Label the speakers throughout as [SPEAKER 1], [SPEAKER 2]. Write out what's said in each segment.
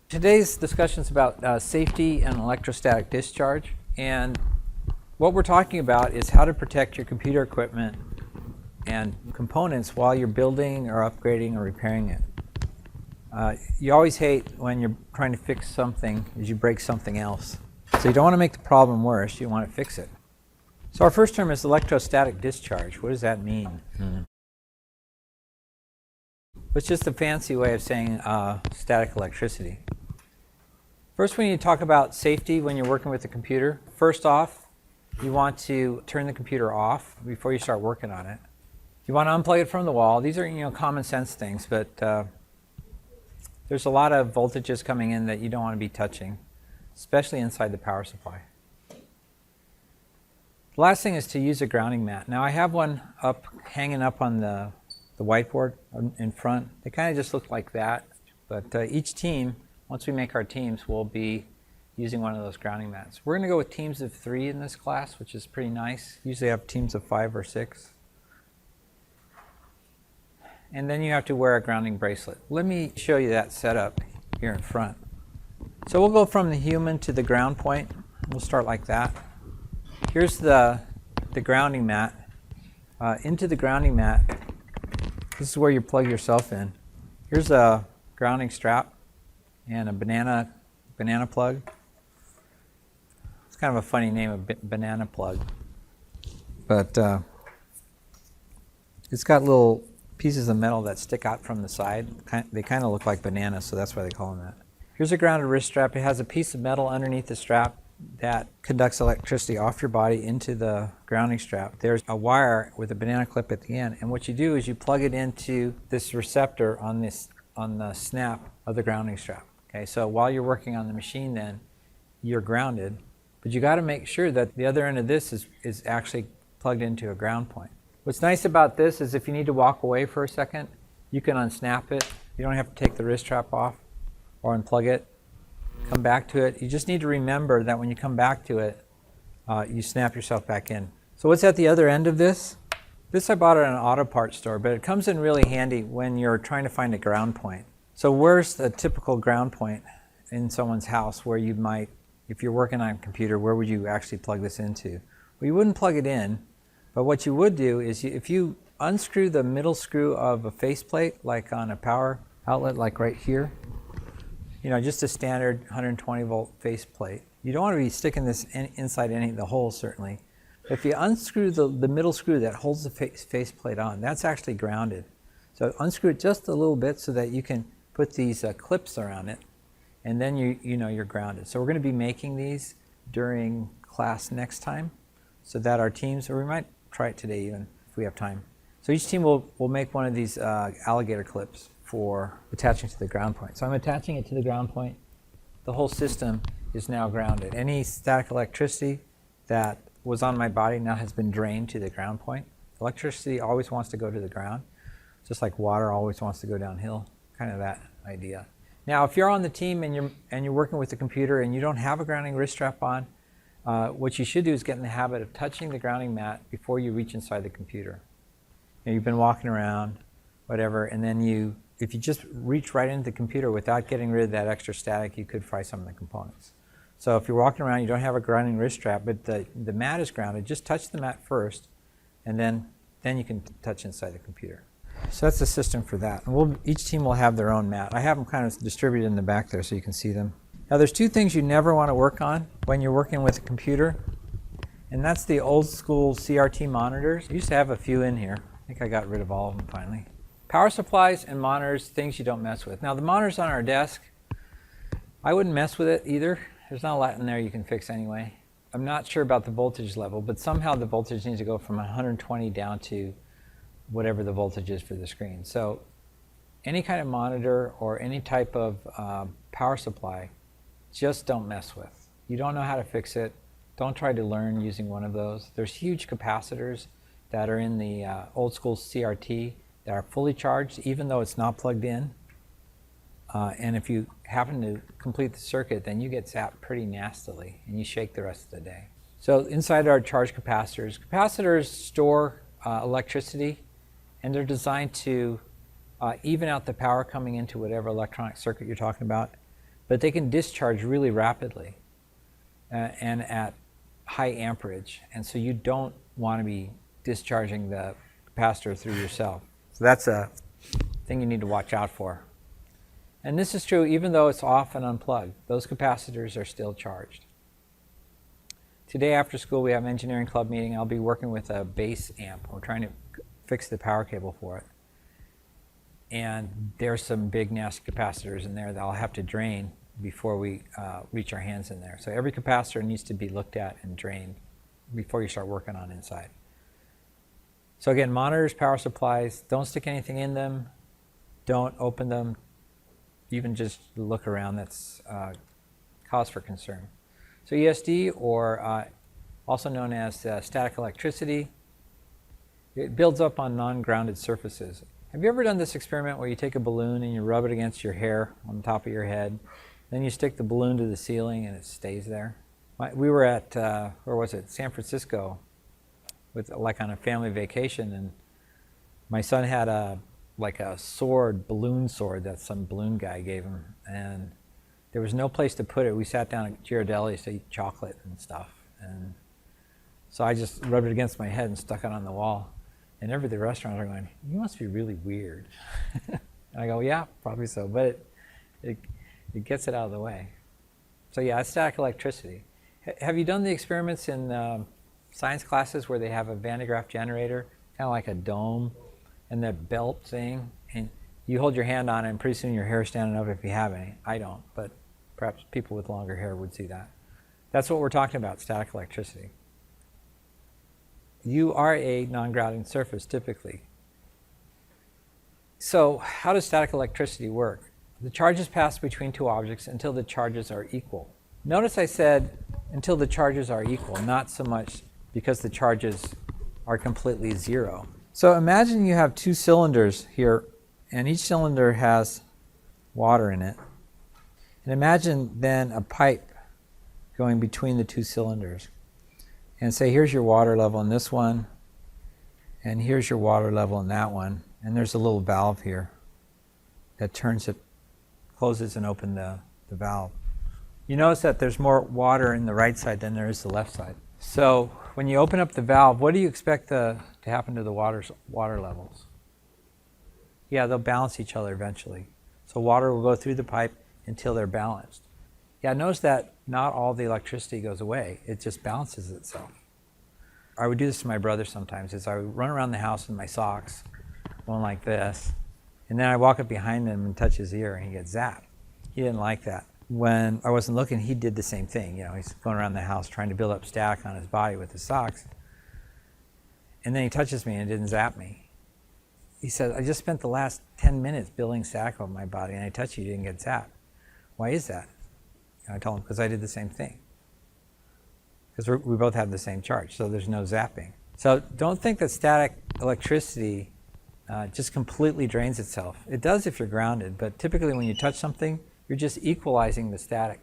[SPEAKER 1] Today's discussion is about safety and electrostatic discharge, and what we're talking about is how to protect your computer equipment and components while you're building or upgrading or repairing it. You always hate when you're trying to fix something is you break something else. So you don't want to make the problem worse, you want to fix it. So our first term is electrostatic discharge. What does that mean? It's just a fancy way of saying static electricity. First, we need to talk about safety when you're working with the computer. First off, you want to turn the computer off before you start working on it. You want to unplug it from the wall. These are common sense things, but there's a lot of voltages coming in that you don't want to be touching, especially inside the power supply. The last thing is to use a grounding mat. Now I have one hanging up on the whiteboard in front. They kind of just look like that, but each team, once we make our teams, we'll be using one of those grounding mats. We're going to go with teams of 3 in this class, which is pretty nice. Usually have teams of 5 or 6. And then you have to wear a grounding bracelet. Let me show you that setup here in front. So we'll go from the human to the ground point. We'll start like that. Here's the grounding mat. Into the grounding mat, this is where you plug yourself in. Here's a grounding strap and a banana plug. It's kind of a funny name, a banana plug. But it's got little pieces of metal that stick out from the side. They kind of look like bananas, so that's why they call them that. Here's a grounded wrist strap. It has a piece of metal underneath the strap that conducts electricity off your body into the grounding strap. There's a wire with a banana clip at the end, and what you do is you plug it into this receptor on the snap of the grounding strap. Okay, so while you're working on the machine, then you're grounded, but you got to make sure that the other end of this is actually plugged into a ground point. What's nice about this is if you need to walk away for a second, you can unsnap it. You don't have to take the wrist strap off or unplug it. Come back to it. You just need to remember that when you come back to it, you snap yourself back in. So what's at the other end of this? This I bought at an auto parts store, but it comes in really handy when you're trying to find a ground point. So where's the typical ground point in someone's house where you might, if you're working on a computer, where would you actually plug this into? Well, you wouldn't plug it in, but what you would do is if you unscrew the middle screw of a faceplate, like on a power outlet, like right here, just a standard 120 volt faceplate. You don't want to be sticking this inside any of the holes, certainly. If you unscrew the middle screw that holds the faceplate on, that's actually grounded. So unscrew it just a little bit so that you can put these clips around it, and then you're grounded. So we're going to be making these during class next time, so that our teams, or we might try it today even if we have time. So each team will make one of these alligator clips for attaching to the ground point. So I'm attaching it to the ground point. The whole system is now grounded. Any static electricity that was on my body now has been drained to the ground point. Electricity always wants to go to the ground, just like water always wants to go downhill, kind of that idea. Now, if you're on the team and you're working with the computer and you don't have a grounding wrist strap on, what you should do is get in the habit of touching the grounding mat before you reach inside the computer. You've been walking around, whatever, and then if you just reach right into the computer without getting rid of that extra static, you could fry some of the components. So if you're walking around, you don't have a grounding wrist strap, but the mat is grounded, just touch the mat first, and then you can touch inside the computer. So that's the system for that. And each team will have their own mat. I have them kind of distributed in the back there so you can see them. Now there's 2 things you never want to work on when you're working with a computer, and that's the old school CRT monitors. I used to have a few in here. I think I got rid of all of them finally. Power supplies and monitors, things you don't mess with. Now the monitors on our desk, I wouldn't mess with it either. There's not a lot in there you can fix anyway. I'm not sure about the voltage level, but somehow the voltage needs to go from 120 down to whatever the voltage is for the screen. So any kind of monitor or any type of power supply, just don't mess with. You don't know how to fix it, don't try to learn using one of those. There's huge capacitors that are in the old school CRT that are fully charged even though it's not plugged in. And if you happen to complete the circuit, then you get zapped pretty nastily and you shake the rest of the day. So inside our charge capacitors store electricity, and they're designed to even out the power coming into whatever electronic circuit you're talking about. but they can discharge really rapidly and at high amperage, and so you don't want to be discharging the capacitor through yourself. So that's a thing you need to watch out for. And this is true even though it's off and unplugged. Those capacitors are still charged. Today after school we have an engineering club meeting. I'll be working with a base amp. We're trying to fix the power cable for it. And there's some big nasty capacitors in there that I'll have to drain before we reach our hands in there. So every capacitor needs to be looked at and drained before you start working on inside. So again, monitors, power supplies, don't stick anything in them, don't open them, even just look around. That's cause for concern. So ESD, or also known as static electricity, it builds up on non-grounded surfaces. Have you ever done this experiment where you take a balloon and you rub it against your hair on the top of your head, then you stick the balloon to the ceiling and it stays there? We were at, where was it, San Francisco, with like on a family vacation, and my son had like a sword, balloon sword that some balloon guy gave him, and there was no place to put it. We sat down at Ghirardelli's to eat chocolate and stuff, and so I just rubbed it against my head and stuck it on the wall. And everybody at the restaurant are going, "You must be really weird." And I go, "Yeah, probably so," but it gets it out of the way. So yeah, it's static electricity. Have you done the experiments in science classes where they have a Van de Graaff generator, kind of like a dome, and that belt thing, and you hold your hand on it and pretty soon your hair is standing up if you have any. I don't, but perhaps people with longer hair would see that. That's what we're talking about, static electricity. You are a non-grounding surface typically. So how does static electricity work? The charges pass between two objects until the charges are equal. Notice I said until the charges are equal, not so much because the charges are completely zero. So imagine you have two cylinders here, and each cylinder has water in it. And imagine then a pipe going between the two cylinders. And say here's your water level in this one, and here's your water level in that one, and there's a little valve here that turns it, closes and opens the valve. You notice that there's more water in the right side than there is the left side. So when you open up the valve, what do you expect to happen to the water levels? Yeah, they'll balance each other eventually. So water will go through the pipe until they're balanced. Yeah, notice that not all the electricity goes away. It just balances itself. I would do this to my brother sometimes, is I would run around the house in my socks, going like this, and then I walk up behind him and touch his ear and he gets zapped. He didn't like that. When I wasn't looking, he did the same thing. You know, he's going around the house trying to build up static on his body with his socks. And then he touches me and it didn't zap me. He said, "I just spent the last 10 minutes building static on my body and I touched you, you didn't get zapped. Why is that?" And I told him, "Because I did the same thing. Because we both have the same charge, so there's no zapping." So don't think that static electricity just completely drains itself. It does if you're grounded, but typically when you touch something, you're just equalizing the static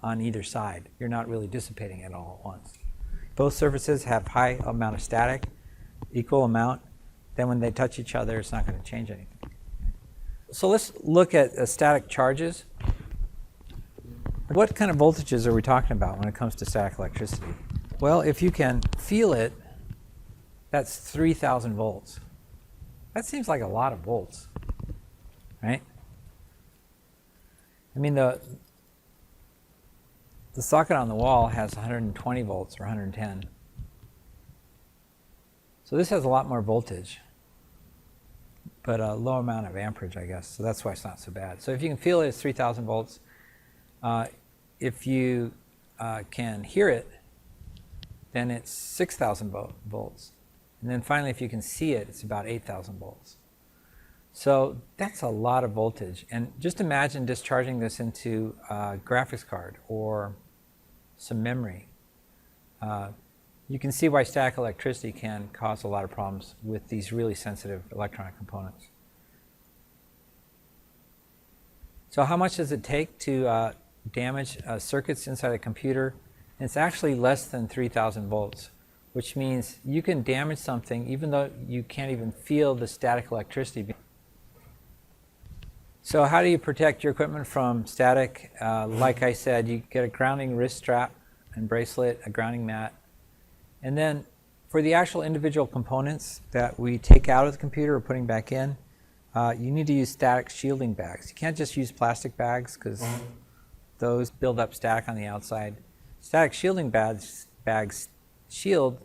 [SPEAKER 1] on either side. You're not really dissipating it all at once. Both surfaces have high amount of static, equal amount. Then when they touch each other, it's not going to change anything. So let's look at static charges. What kind of voltages are we talking about when it comes to static electricity? Well, if you can feel it, that's 3,000 volts. That seems like a lot of volts, right? I mean, the socket on the wall has 120 volts or 110. So this has a lot more voltage, but a low amount of amperage, I guess. So that's why it's not so bad. So if you can feel it, it's 3,000 volts. If you can hear it, then it's 6,000 volts. And then finally, if you can see it, it's about 8,000 volts. So that's a lot of voltage. And just imagine discharging this into a graphics card or some memory. You can see why static electricity can cause a lot of problems with these really sensitive electronic components. So how much does it take to damage circuits inside a computer? And it's actually less than 3,000 volts, which means you can damage something even though you can't even feel the static electricity. So how do you protect your equipment from static? Like I said, you get a grounding wrist strap and bracelet, a grounding mat. And then for the actual individual components that we take out of the computer or putting back in, you need to use static shielding bags. You can't just use plastic bags because those build up static on the outside. Static shielding bags shield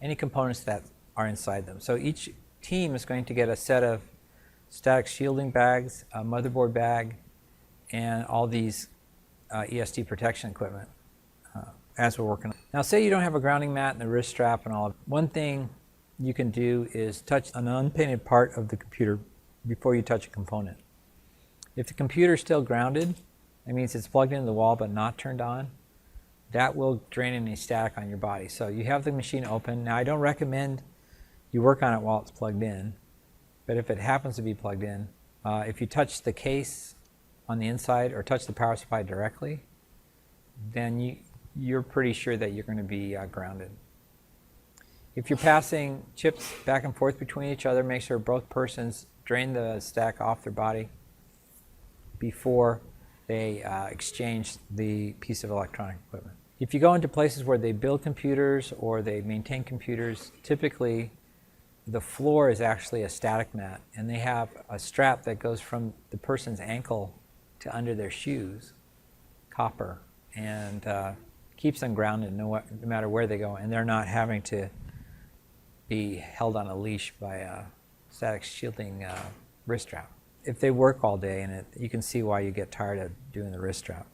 [SPEAKER 1] any components that are inside them. So each team is going to get a set of static shielding bags, a motherboard bag, and all these ESD protection equipment as we're working. Now say you don't have a grounding mat and the wrist strap and all. One thing you can do is touch an unpainted part of the computer before you touch a component. If the computer is still grounded, that means it's plugged into the wall but not turned on, that will drain any static on your body. So you have the machine open. Now I don't recommend you work on it while it's plugged in, but if it happens to be plugged in, if you touch the case on the inside or touch the power supply directly, then you're pretty sure that you're going to be grounded. If you're passing chips back and forth between each other, make sure both persons drain the static off their body before they exchange the piece of electronic equipment. If you go into places where they build computers or they maintain computers, typically the floor is actually a static mat, and they have a strap that goes from the person's ankle to under their shoes, copper, and keeps them grounded no matter where they go, and they're not having to be held on a leash by a static shielding wrist strap. If they work all day in it, you can see why you get tired of doing the wrist strap.